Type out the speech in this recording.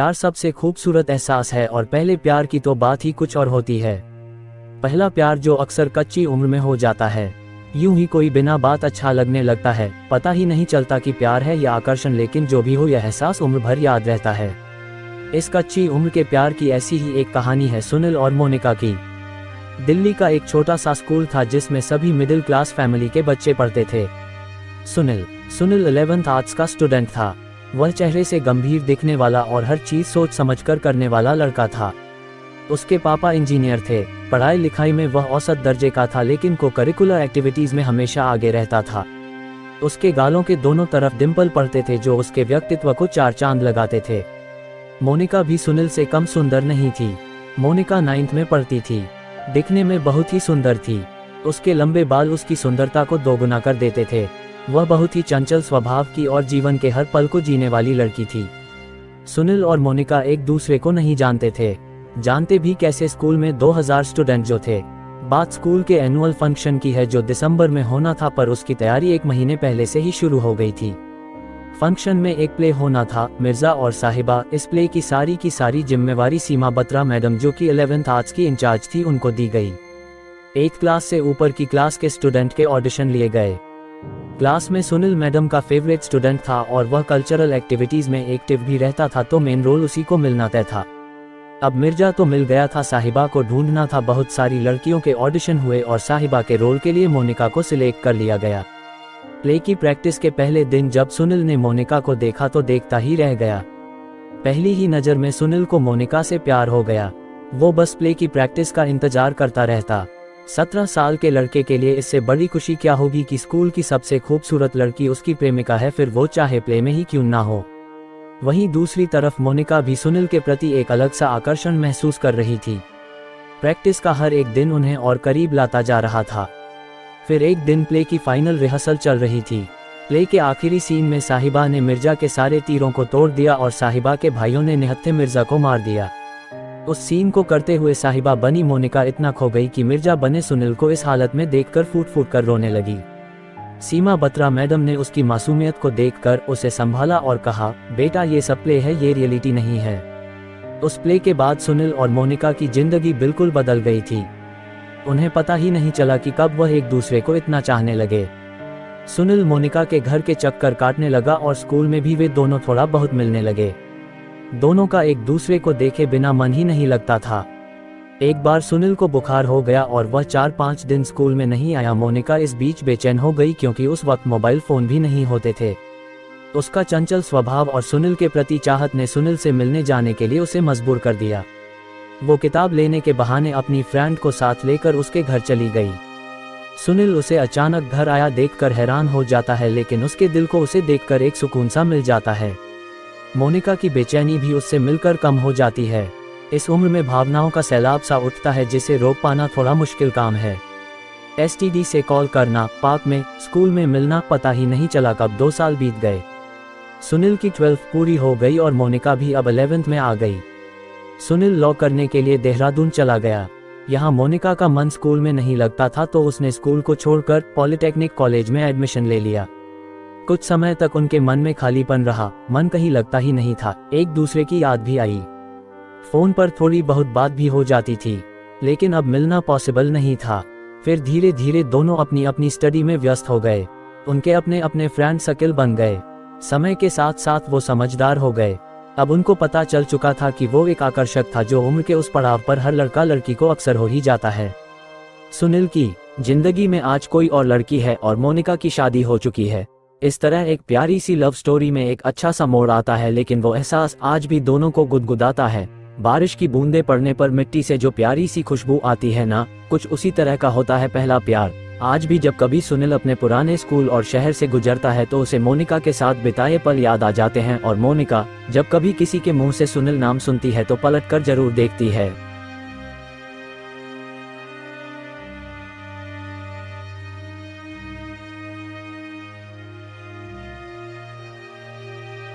प्यार सबसे खूबसूरत एहसास है और पहले प्यार की तो बात ही कुछ और होती है। पहला प्यार जो अक्सर कच्ची उम्र में हो जाता है, यूं ही कोई बिना बात अच्छा लगने लगता है, पता ही नहीं चलता कि प्यार है या आकर्षण, लेकिन जो भी हो यह एहसास उम्र भर याद रहता है। इस कच्ची उम्र के प्यार की ऐसी ही एक कहानी है सुनील और मोनिका की। दिल्ली का एक छोटा सा स्कूल था जिसमें सभी मिडिल क्लास फैमिली के बच्चे पढ़ते थे। सुनील 11th आर्ट्स का स्टूडेंट था। वह चेहरे से गंभीर दिखने वाला और हर चीज सोच समझकर करने वाला लड़का था। उसके पापा इंजीनियर थे। पढ़ाई लिखाई में वह औसत दर्जे का था, लेकिन को करिकुलर एक्टिविटीज में हमेशा आगे रहता था। उसके गालों के दोनों तरफ डिंपल पड़ते थे जो उसके व्यक्तित्व को चार चांद लगाते थे। मोनिका भी सुनील से कम सुंदर नहीं थी। मोनिका 9th में पढ़ती थी। दिखने में बहुत ही सुंदर थी। उसके लंबे बाल उसकी सुंदरता को दोगुना कर देते थे। वह बहुत ही चंचल स्वभाव की और जीवन के हर पल को जीने वाली लड़की थी। सुनील और मोनिका एक दूसरे को नहीं जानते थे। जानते भी कैसे, स्कूल में 2000 स्टूडेंट जो थे। बात स्कूल के एनुअल फंक्शन की है जो दिसंबर में होना था, पर उसकी तैयारी 1 महीने पहले से ही शुरू हो गई थी। फंक्शन में एक प्ले होना था, मिर्जा और साहिबा। इस प्ले की सारी जिम्मेवारी सीमा बत्रा मैडम जो कि 11th आर्ट्स की इंचार्ज थी उनको दी गई। 8th क्लास से ऊपर की क्लास के स्टूडेंट के ऑडिशन लिए गए। क्लास में सुनील मैडम का फेवरेट स्टूडेंट था और वह कल्चरल एक्टिविटीज में एक्टिव भी रहता था, तो मेन रोल उसी को मिलना तय था। अब मिर्जा तो मिल गया था, साहिबा को ढूंढना था। बहुत सारी लड़कियों के ऑडिशन हुए और साहिबा के रोल के लिए मोनिका को सिलेक्ट कर लिया गया। प्ले की प्रैक्टिस के पहले दिन जब सुनील ने मोनिका को देखा तो देखता ही रह गया। पहली ही नज़र में सुनील को मोनिका से प्यार हो गया। वो बस प्ले की प्रैक्टिस का इंतजार करता रहता। 17 साल के लड़के के लिए इससे बड़ी खुशी क्या होगी कि स्कूल की सबसे खूबसूरत लड़की उसकी प्रेमिका है, फिर वो चाहे प्ले में ही क्यों ना हो। वहीं दूसरी तरफ मोनिका भी सुनील के प्रति एक अलग सा आकर्षण महसूस कर रही थी। प्रैक्टिस का हर एक दिन उन्हें और करीब लाता जा रहा था। फिर एक दिन प्ले की फाइनल रिहर्सल चल रही थी। प्ले के आखिरी सीन में साहिबा ने मिर्जा के सारे तीरों को तोड़ दिया और साहिबा के भाइयों ने निहत्थे मिर्जा को मार दिया। उस सीन को करते हुए साहिबा बनी मोनिका इतना खो गई कि मिर्जा बने सुनील को इस हालत में देखकर फूट फूट कर रोने लगी। सीमा बत्रा मैडम ने उसकी मासूमियत को देखकर उसे संभाला और कहा, बेटा ये सब प्ले है, ये रियलिटी नहीं है। उस प्ले के बाद सुनील और मोनिका की जिंदगी बिल्कुल बदल गई थी। उन्हें पता ही नहीं चला कि कब वह एक दूसरे को इतना चाहने लगे। सुनील मोनिका के घर के चक्कर काटने लगा और स्कूल में भी वे दोनों थोड़ा बहुत मिलने लगे। दोनों का एक दूसरे को देखे बिना मन ही नहीं लगता था। एक बार सुनील को बुखार हो गया और वह 4-5 दिन स्कूल में नहीं आया। मोनिका इस बीच बेचैन हो गई क्योंकि उस वक्त मोबाइल फोन भी नहीं होते थे। उसका चंचल स्वभाव और सुनील के प्रति चाहत ने सुनील से मिलने जाने के लिए उसे मजबूर कर दिया। वो किताब लेने के बहाने अपनी फ्रेंड को साथ लेकर उसके घर चली गई। सुनील उसे अचानक घर आया देखकर हैरान हो जाता है, लेकिन उसके दिल को उसे देखकर एक सुकून सा मिल जाता है। मोनिका की बेचैनी भी उससे मिलकर कम हो जाती है। इस उम्र में भावनाओं का सैलाब सा उठता है जिसे रोक पाना थोड़ा मुश्किल काम है। एसटीडी से कॉल करना, पार्क में, स्कूल में मिलना, पता ही नहीं चला कब 2 साल बीत गए। सुनील की 12th पूरी हो गई और मोनिका भी अब 11th में आ गई। सुनील लॉ करने के लिए देहरादून चला गया। यहाँ मोनिका का मन स्कूल में नहीं लगता था, तो उसने स्कूल को छोड़कर पॉलिटेक्निक कॉलेज में एडमिशन ले लिया। कुछ समय तक उनके मन में खालीपन रहा, मन कहीं लगता ही नहीं था। एक दूसरे की याद भी आई। फोन पर थोड़ी बहुत बात भी हो जाती थी, लेकिन अब मिलना पॉसिबल नहीं था। फिर धीरे धीरे दोनों अपनी अपनी स्टडी में व्यस्त हो गए। उनके अपने अपने फ्रेंड सर्किल बन गए। समय के साथ साथ वो समझदार हो गए। अब उनको पता चल चुका था कि वो एक आकर्षक था जो उम्र के उस पड़ाव पर हर लड़का लड़की को अक्सर हो ही जाता है। सुनील की जिंदगी में आज कोई और लड़की है और मोनिका की शादी हो चुकी है। इस तरह एक प्यारी सी लव स्टोरी में एक अच्छा सा मोड़ आता है, लेकिन वो एहसास आज भी दोनों को गुदगुदाता है। बारिश की बूंदें पड़ने पर मिट्टी से जो प्यारी सी खुशबू आती है ना, कुछ उसी तरह का होता है पहला प्यार। आज भी जब कभी सुनील अपने पुराने स्कूल और शहर से गुजरता है तो उसे मोनिका के साथ बिताए पल याद आ जाते हैं, और मोनिका जब कभी किसी के मुंह से सुनील नाम सुनती है तो पलट कर जरूर देखती है।